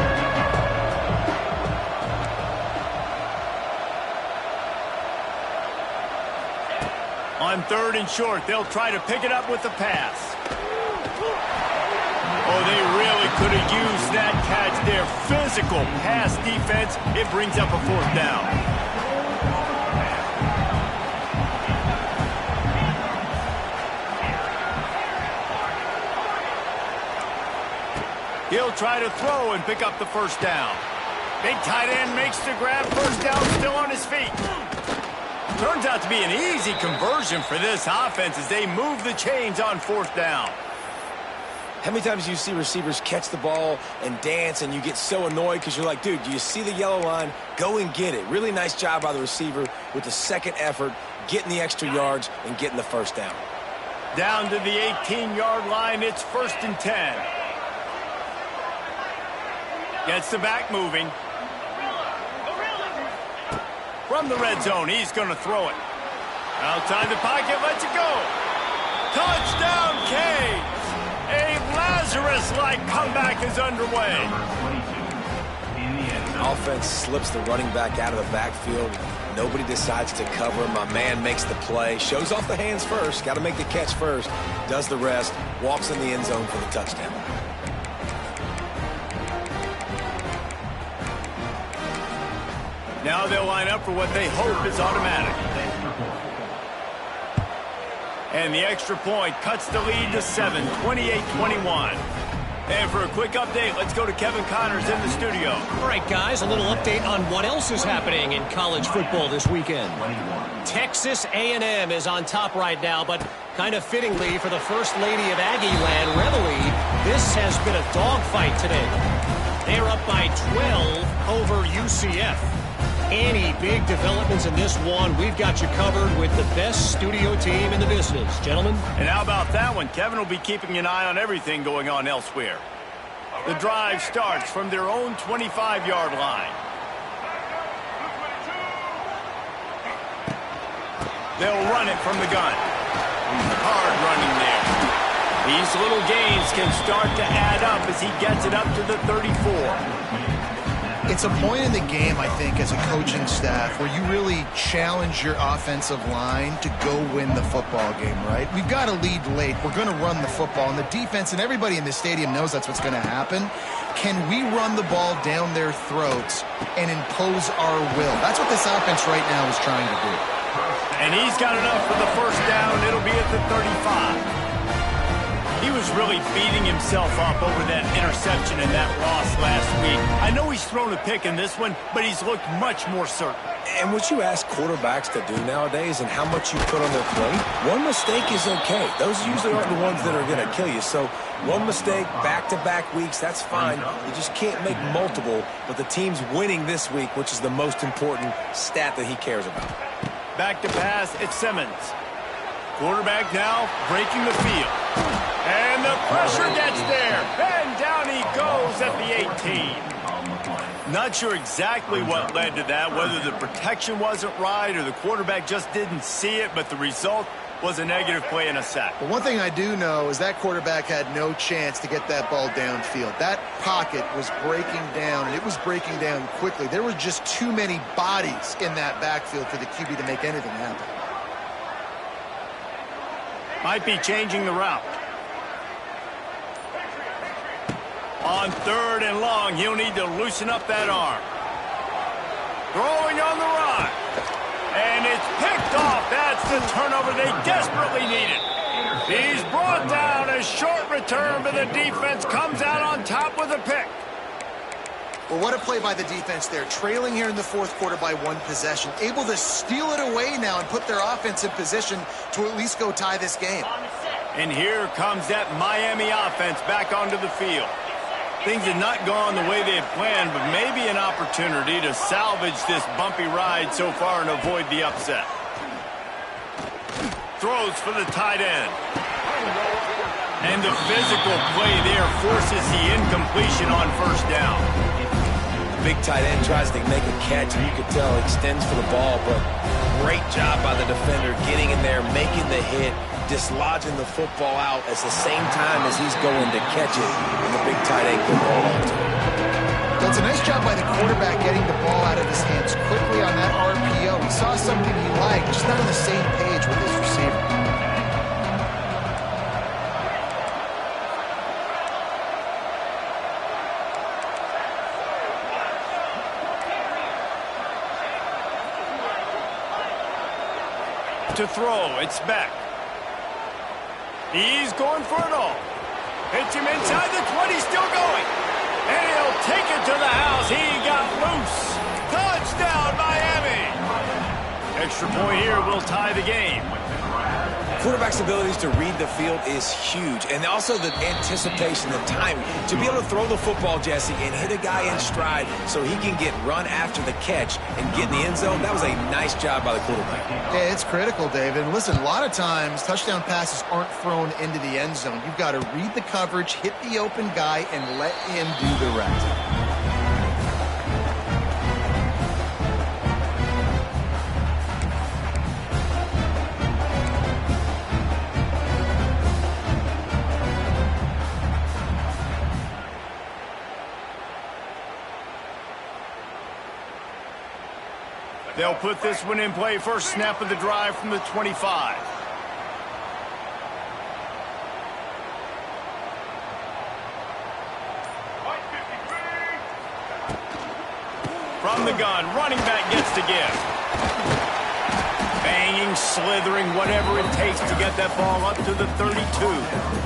Speaker 1: On 3rd and short, they'll try to pick it up with the pass. Oh, they really could have used that catch there. Physical pass defense. It brings up a 4th down. He'll try to throw and pick up the 1st down. Big tight end makes the grab. 1st down, still on his feet. Turns out to be an easy conversion for this offense as they move the chains on 4th down.
Speaker 3: How many times do you see receivers catch the ball and dance and you get so annoyed because you're like, dude, do you see the yellow line? Go and get it. Really nice job by the receiver with the 2nd effort, getting the extra yards and getting the 1st down.
Speaker 1: Down to the 18-yard line, it's 1st and 10. Gets the back moving. From the red zone, he's going to throw it. Outside the pocket, lets it go. Touchdown, Canes! A Lazarus-like comeback is underway.
Speaker 3: Offense slips the running back out of the backfield. Nobody decides to cover him. My man makes the play. Shows off the hands first. Got to make the catch first. Does the rest. Walks in the end zone for the touchdown.
Speaker 1: Now they'll line up for what they hope is automatic. And the extra point cuts the lead to 7, 28-21. And for a quick update, let's go to Kevin Connors in the studio.
Speaker 4: All right, guys, a little update on what else is happening in college football this weekend. Texas A&M is on top right now, but kind of fittingly for the First Lady of Aggie Land, Reveille, this has been a dogfight today. They're up by 12 over UCF. Any big developments in this one, we've got you covered with the best studio team in the business. Gentlemen?
Speaker 1: And how about that one? Kevin will be keeping an eye on everything going on elsewhere. The drive starts from their own 25-yard line. They'll run it from the gun. Hard running there. These little gains can start to add up as he gets it up to the 34.
Speaker 2: It's a point in the game, I think, as a coaching staff where you really challenge your offensive line to go win the football game, right? We've got to lead late. We're going to run the football, and the defense and everybody in the stadium knows that's what's going to happen. Can we run the ball down their throats and impose our will? That's what this offense right now is trying to do.
Speaker 1: And he's got enough for the 1st down. It'll be at the 35. He was really beating himself up over that interception and that loss last week. I know he's thrown a pick in this one, but he's looked much more certain.
Speaker 3: And what you ask quarterbacks to do nowadays and how much you put on their plate, one mistake is okay. Those usually aren't the ones that are going to kill you. So one mistake, back-to-back weeks, that's fine. You just can't make multiple, but the team's winning this week, which is the most important stat that he cares about.
Speaker 1: Back to pass, it's Simmons. Quarterback now breaking the field. And the pressure gets there. And down he goes at the 18. Not sure exactly what led to that, whether the protection wasn't right or the quarterback just didn't see it, but the result was a negative play and a sack.
Speaker 2: But one thing I do know is that quarterback had no chance to get that ball downfield. That pocket was breaking down, and it was breaking down quickly. There were just too many bodies in that backfield for the QB to make anything happen.
Speaker 1: Might be changing the route. On 3rd and long, he'll need to loosen up that arm. Throwing on the run. And it's picked off. That's the turnover they desperately needed. He's brought down. A short return, but the defense comes out on top with a pick.
Speaker 2: Well, what a play by the defense there. Trailing here in the 4th quarter by 1 possession. Able to steal it away now and put their offense in position to at least go tie this game.
Speaker 1: And here comes that Miami offense back onto the field. Things had not gone the way they had planned, but maybe an opportunity to salvage this bumpy ride so far and avoid the upset. Throws for the tight end. And the physical play there forces the incompletion on first down.
Speaker 3: The big tight end tries to make a catch, and you could tell extends for the ball, but great job by the defender getting in there, making the hit, dislodging the football out at the same time as he's going to catch it, and the big tight end can hold on to it.
Speaker 2: That's a nice job by the quarterback getting the ball out of his hands quickly on that RPO. He saw something he liked, just not on the same page with his receiver.
Speaker 1: To throw, it's back. He's going for it all. Hits him inside the 20, still going. And he'll take it to the house. He got loose. Touchdown, Miami. Extra point here will tie the game.
Speaker 3: Quarterback's abilities to read the field is huge, and also the anticipation, the timing. To be able to throw the football, Jesse, and hit a guy in stride so he can get run after the catch and get in the end zone, that was a nice job by the quarterback.
Speaker 2: Yeah, it's critical, David. And listen, a lot of times touchdown passes aren't thrown into the end zone. You've got to read the coverage, hit the open guy, and let him do the rest.
Speaker 1: They'll put this one in play. First snap of the drive from the 25. From the gun, running back gets to give. Banging, slithering, whatever it takes to get that ball up to the 32.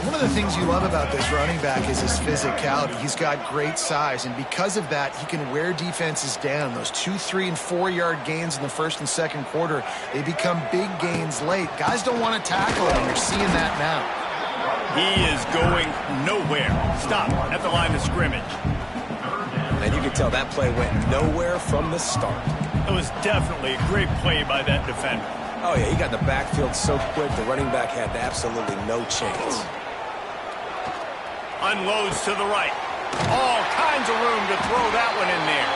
Speaker 2: One of the things you love about this running back is his physicality. He's got great size, and because of that, he can wear defenses down. Those 2, 3, and 4-yard gains in the first and second quarter, they become big gains late. Guys don't want to tackle him, and you're seeing that now.
Speaker 1: He is going nowhere. Stop at the line of scrimmage.
Speaker 3: And you can tell that play went nowhere from the start.
Speaker 1: It was definitely a great play by that defender.
Speaker 3: Oh, yeah, he got in the backfield so quick, the running back had absolutely no chance.
Speaker 1: Unloads to the right. All kinds of room to throw that one in there.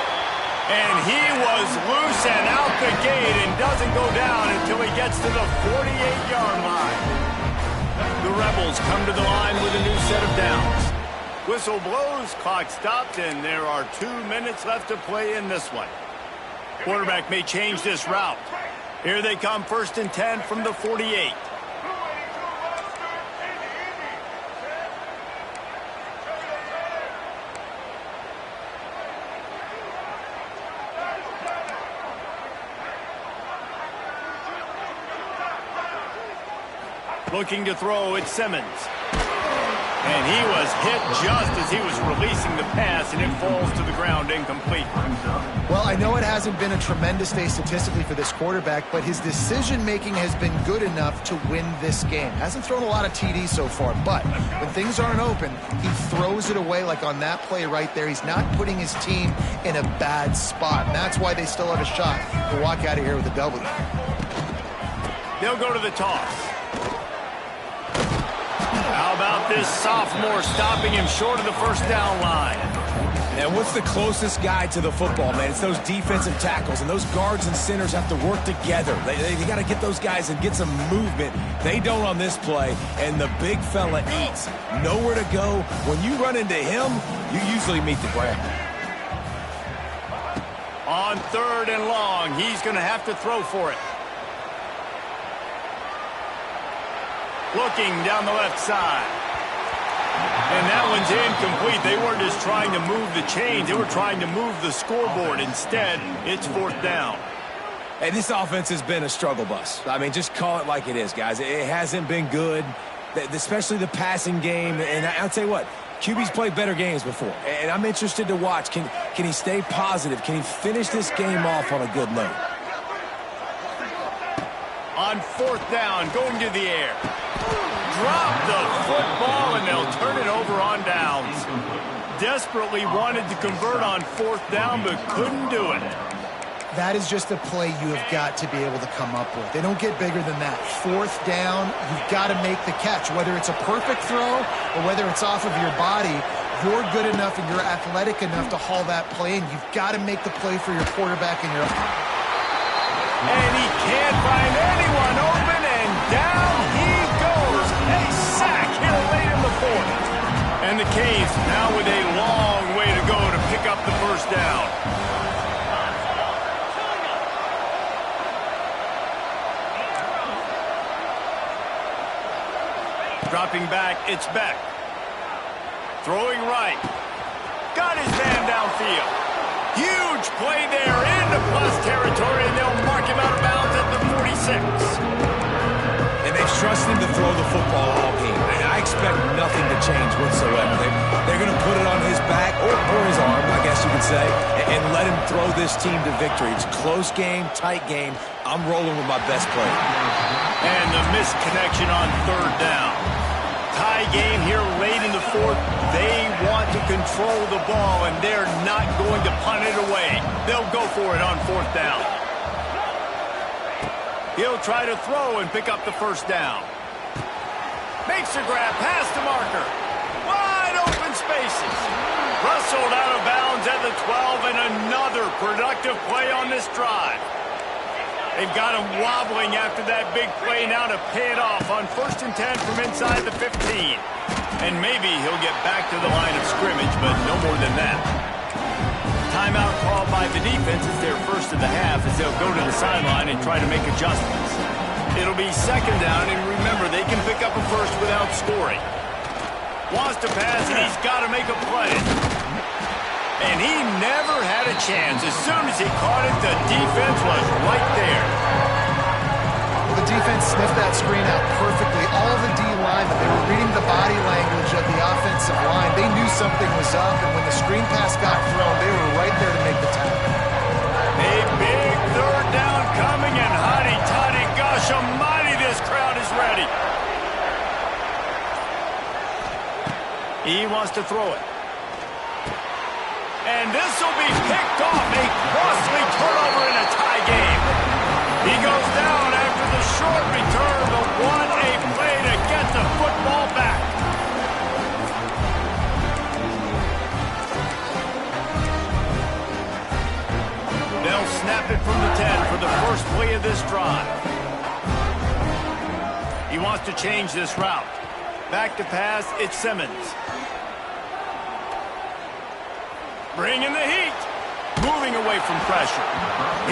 Speaker 1: And he was loose and out the gate and doesn't go down until he gets to the 48-yard line. The Rebels come to the line with a new set of downs. Whistle blows, clock stopped, and there are 2 minutes left to play in this one. Quarterback may change this route. Here they come, 1st and 10 from the 48. Looking to throw, it's Simmons. And he was hit just as he was releasing the pass, and it falls to the ground incomplete.
Speaker 2: Well, I know it hasn't been a tremendous day statistically for this quarterback, but his decision-making has been good enough to win this game. Hasn't thrown a lot of TDs so far, but when things aren't open, he throws it away like on that play right there. He's not putting his team in a bad spot, and that's why they still have a shot to walk out of here with a W.
Speaker 1: They'll go to the toss. How about this sophomore stopping him short of the first down line?
Speaker 3: And what's the closest guy to the football, man? It's those defensive tackles, and those guards and centers have to work together. They got to get those guys and get some movement. They don't on this play, and the big fella eats. Nowhere to go. When you run into him, you usually meet the ground.
Speaker 1: On 3rd and long, he's going to have to throw for it. Looking down the left side. And that one's incomplete. They weren't just trying to move the chains. They were trying to move the scoreboard. Instead, it's 4th down.
Speaker 3: Hey, this offense has been a struggle bus. I mean, just call it like it is, guys. It hasn't been good, especially the passing game. And I'll tell you what, QB's played better games before. And I'm interested to watch. Can he stay positive? Can he finish this game off on a good note?
Speaker 1: On 4th down, going to the air. Drop the football, and they'll turn it over on downs. Desperately wanted to convert on 4th down, but couldn't do it.
Speaker 2: That is just a play you have got to be able to come up with. They don't get bigger than that. Fourth down, you've got to make the catch. Whether it's a perfect throw or whether it's off of your body, you're good enough and you're athletic enough to haul that play, and you've got to make the play for your quarterback and your...
Speaker 1: And he can't find anyone open, and down he goes. A sack here late in the fourth. And the Canes now with a long way to go to pick up the first down. Dropping back, it's Beck. Throwing right. Got his man downfield. Huge play there into plus territory, and they'll mark him out of bounds at the 46.
Speaker 3: And they've trusted him to throw the football all game. And I expect nothing to change whatsoever. They're going to put it on his back, or his arm, I guess you could say, and let him throw this team to victory. It's a close game, tight game. I'm rolling with my best player.
Speaker 1: And the misconnection on third down. Tie game here late in the fourth. They want to control the ball, and they're not going to punt it away. They'll go for it on fourth down. He'll try to throw and pick up the first down. Makes a grab past the marker. Wide open spaces. Rustled out of bounds at the 12, and another productive play on this drive. They've got him wobbling after that big play now to pay it off on 1st and 10 from inside the 15. And maybe he'll get back to the line of scrimmage, but no more than that. Timeout called by the defense is their first of the half as they'll go to the sideline and try to make adjustments. It'll be second down, and remember, they can pick up a first without scoring. Wants to pass, and he's got to make a play. And he never had a chance. As soon as he caught it, the defense was right there.
Speaker 2: Well, the defense sniffed that screen out perfectly. All the D linemen, they were reading the body language of the offensive line. They knew something was up, and when the screen pass got thrown, they were right there to make the tackle.
Speaker 1: A big third down coming, and hotty-toddy, gosh almighty, this crowd is ready. He wants to throw it. And this will be picked off. A costly turnover in a tie game. He goes down after the short return, but what a play to get the football back. They'll snap it from the 10 for the first play of this drive. He wants to change this route. Back to pass, it's Simmons. Bringing the heat. Moving away from pressure.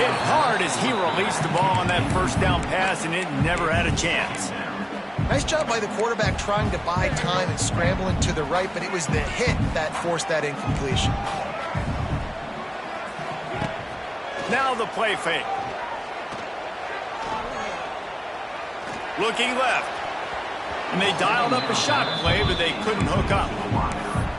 Speaker 1: Hit hard as he released the ball on that first down pass, and it never had a chance.
Speaker 2: Nice job by the quarterback trying to buy time and scrambling to the right, but it was the hit that forced that incompletion.
Speaker 1: Now the play fake. Looking left. And they dialed up a shot play, but they couldn't hook up.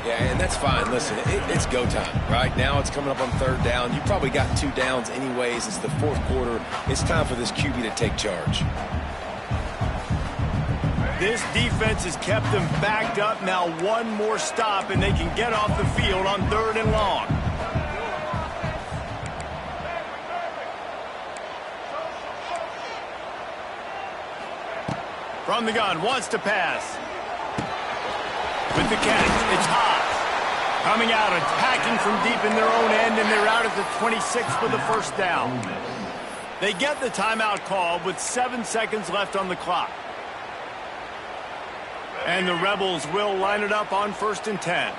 Speaker 3: Yeah, and that's fine. Listen, it's go time, right? Now it's coming up on third down. You probably got 2 downs anyways. It's the fourth quarter. It's time for this QB to take charge.
Speaker 1: This defense has kept them backed up. Now one more stop, and they can get off the field on 3rd and long. From the gun, wants to pass. With the catch, it's Haas. Coming out, attacking from deep in their own end, and they're out at the 26 for the first down. They get the timeout called with 7 seconds left on the clock. And the Rebels will line it up on 1st and 10.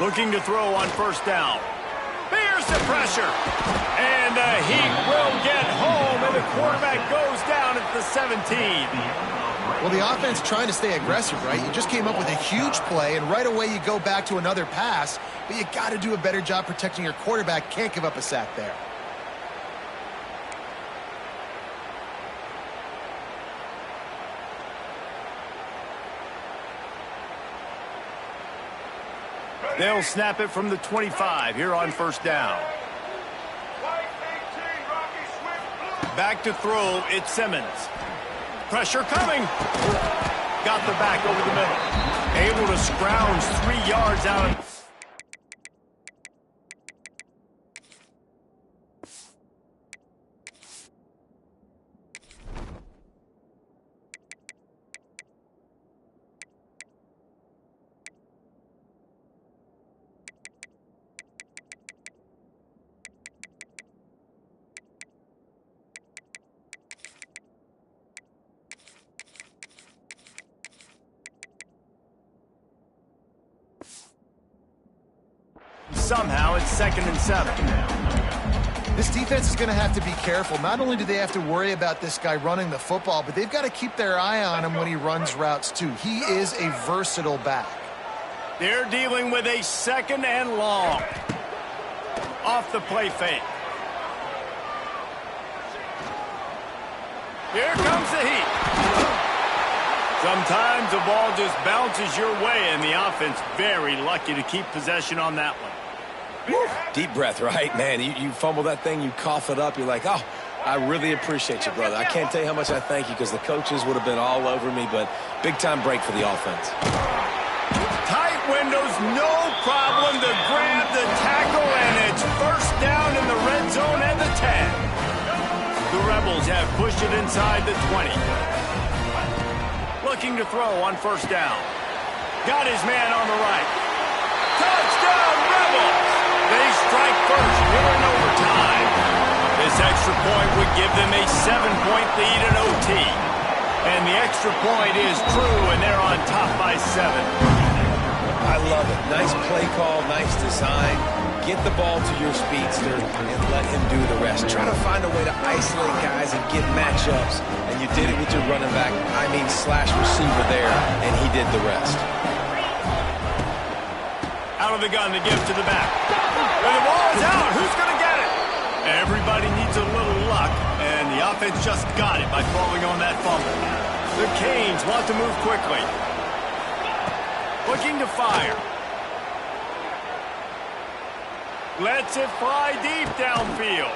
Speaker 1: Looking to throw on 1st down. Here's the pressure. And the heat will get home, and the quarterback goes down at the 17.
Speaker 2: Well, the offense trying to stay aggressive, right? You just came up with a huge play, and right away you go back to another pass, but you got to do a better job protecting your quarterback. Can't give up a sack there.
Speaker 1: They'll snap it from the 25 here on 1st down. Back to throw, it's Simmons. Pressure coming. got the back over the middle. Able to scrounge 3 yards out of... Somehow, it's 2nd and 7.
Speaker 2: This defense is going to have to be careful. Not only do they have to worry about this guy running the football, but they've got to keep their eye on him when he runs routes, too. He is a versatile back.
Speaker 1: They're dealing with a 2nd and long. Off the play fake. Here comes the heat. Sometimes the ball just bounces your way, and the offense very lucky to keep possession on that one.
Speaker 3: Deep breath, right? Man, you fumble that thing, you cough it up, you're like, oh, I really appreciate you, brother. I can't tell you how much I thank you because the coaches would have been all over me, but big-time break for the offense.
Speaker 1: Tight windows, no problem to grab the tackle, and it's first down in the red zone at the 10. The Rebels have pushed it inside the 20. Looking to throw on first down. Got his man on the right. Touchdown, Rebels! They strike first here in overtime. This extra point would give them a 7-point lead in OT. And the extra point is true, and they're on top by 7.
Speaker 3: I love it. Nice play call, nice design. Get the ball to your speedster and let him do the rest. Try to find a way to isolate guys and get matchups. And you did it with your running back, slash receiver there, and he did the rest.
Speaker 1: Out of the gun to give to the back. And the ball is out. Who's going to get it? Everybody needs a little luck, and the offense just got it by falling on that fumble. The Canes want to move quickly. Looking to fire. Lets it fly deep downfield.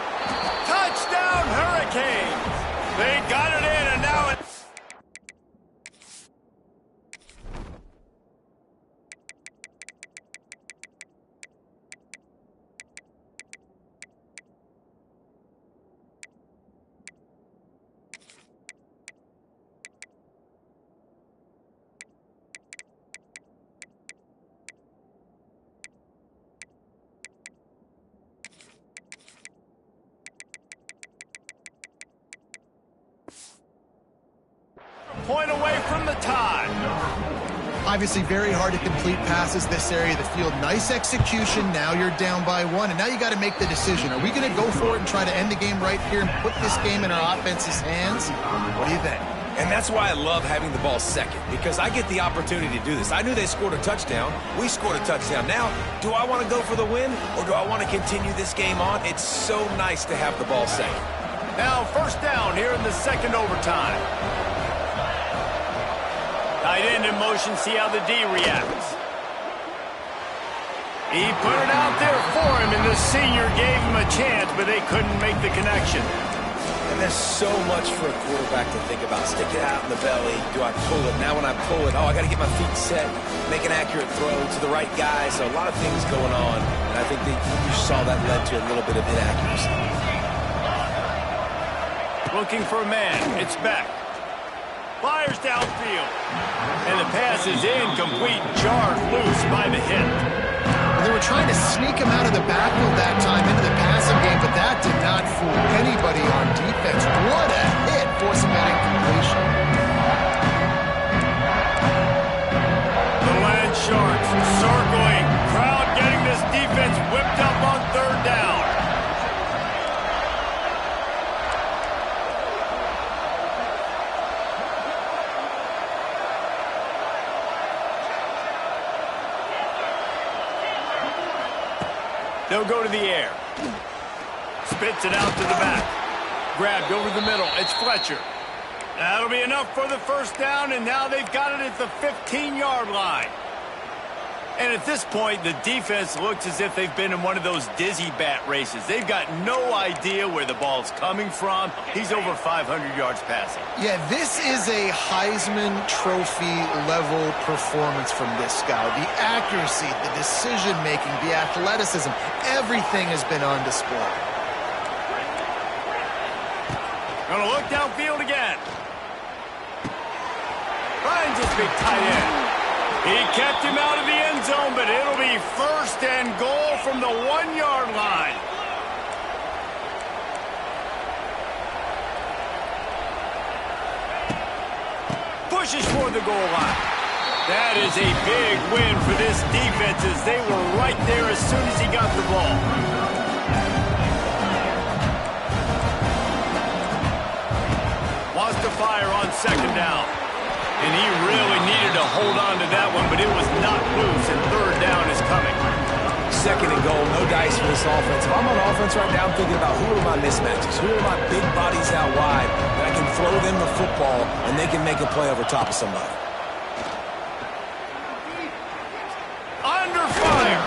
Speaker 1: Touchdown, Hurricanes! They got it in, and now it's... point away from the tie.
Speaker 2: Obviously very hard to complete passes this area of the field. Nice execution. Now you're down by 1, and now you got to make the decision. Are we going to go for it and try to end the game right here and put this game in our offense's hands? What do you think?
Speaker 3: And that's why I love having the ball second, because I get the opportunity to do this. I knew they scored a touchdown. We scored a touchdown. Now, do I want to go for the win, or do I want to continue this game on? It's so nice to have the ball second.
Speaker 1: Now first down here in the second overtime. Tight end in motion, see how the D reacts. He put it out there for him, and the senior gave him a chance, but they couldn't make the connection.
Speaker 3: And there's so much for a quarterback to think about. Stick it out in the belly. Do I pull it? Now when I pull it, I got to get my feet set, make an accurate throw to the right guy. So a lot of things going on, and I think that you saw that led to a little bit of inaccuracy.
Speaker 1: Looking for a man. It's Beck. Fires downfield. And the pass is incomplete, jarred loose by the hit.
Speaker 2: They were trying to sneak him out of the backfield that time into the passing game, but that did not fool anybody on defense. What a hit, forcing that incompletion.
Speaker 1: The Land Sharks circling. Crowd getting this defense whipped up on third down. They'll go to the air. Spits it out to the back. Grabbed over the middle. It's Fletcher. That'll be enough for the first down, and now they've got it at the 15-yard line. And at this point, the defense looks as if they've been in one of those dizzy bat races. They've got no idea where the ball's coming from. He's over 500 yards passing.
Speaker 2: Yeah, this is a Heisman Trophy level performance from this guy. The accuracy, the decision-making, the athleticism, everything has been on display.
Speaker 1: Gonna look downfield again. Finds his big tight end. He kept him out of the end zone, but it'll be 1st and goal from the 1-yard line. Pushes for the goal line. That is a big win for this defense as they were right there as soon as he got the ball. Wants to fire on 2nd down. And he really needed to hold on to that one, but it was not loose, and 3rd down is coming.
Speaker 3: 2nd and goal, no dice for this offense. If I'm on offense right now, I'm thinking about who are my mismatches, who are my big bodies out wide that I can throw them the football and they can make a play over top of somebody.
Speaker 1: Under fire.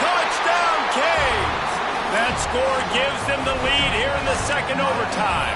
Speaker 1: Touchdown, Canes. That score gives them the lead here in the 2nd overtime.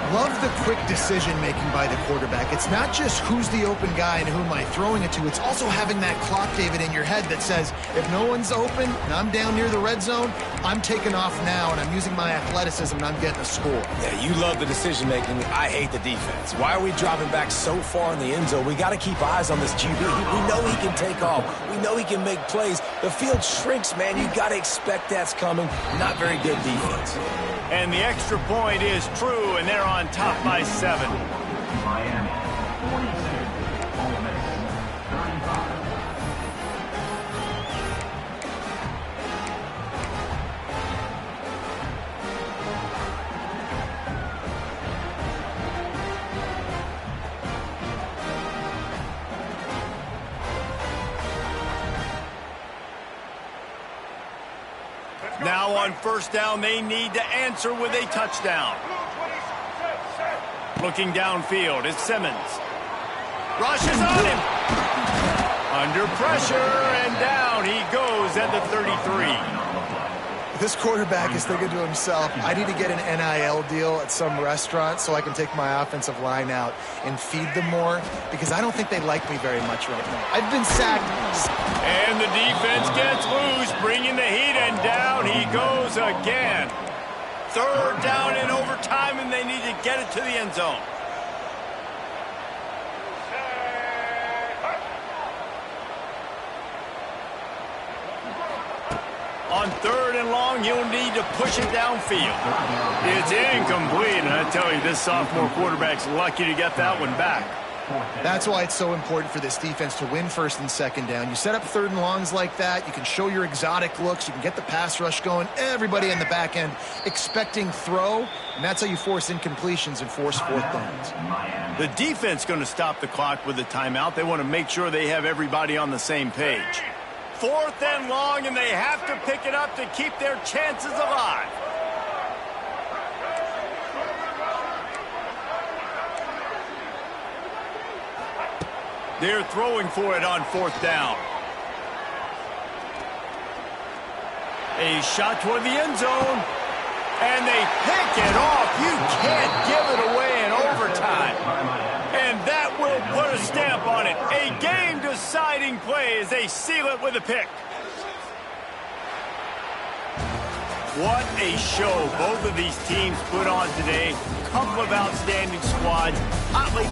Speaker 2: Love the quick decision-making by the quarterback. It's not just who's the open guy and who am I throwing it to. It's also having that clock, David, in your head that says, if no one's open and I'm down near the red zone, I'm taking off now and I'm using my athleticism and I'm getting a score.
Speaker 3: Yeah, you love the decision-making. I hate the defense. Why are we dropping back so far in the end zone? We got to keep eyes on this QB. We know he can take off. We know he can make plays. The field shrinks, man. You got to expect that's coming. Not very good defense.
Speaker 1: And the extra point is true, and they're on top by 7.
Speaker 5: Miami, 46. Ole Miss, 35.
Speaker 1: Now on 1st down, they need to answer with a touchdown. Looking downfield is Simmons. Rushes on him. Under pressure, and down he goes at the 33.
Speaker 2: This quarterback is thinking to himself, I need to get an NIL deal at some restaurant so I can take my offensive line out and feed them more, because I don't think they like me very much right now. I've been sacked.
Speaker 1: And the defense gets loose, bringing the heat, and down he goes again. 3rd down in overtime, and they need to get it to the end zone. On 3rd and long, you'll need to push it downfield. It's incomplete, and I tell you, this sophomore quarterback's lucky to get that one back.
Speaker 2: That's why it's so important for this defense to win 1st and 2nd down. You set up 3rd and longs like that, you can show your exotic looks, you can get the pass rush going, everybody in the back end expecting throw, and that's how you force incompletions and force 4th downs.
Speaker 1: The defense going to stop the clock with the timeout. They want to make sure they have everybody on the same page. 4th and long, and they have to pick it up to keep their chances alive. They're throwing for it on 4th down. A shot toward the end zone, and they pick it off. You can't give it away in overtime. And that will put a stamp on it. A game-deciding play as they seal it with a pick. What a show both of these teams put on today. Couple of outstanding squads. Hotly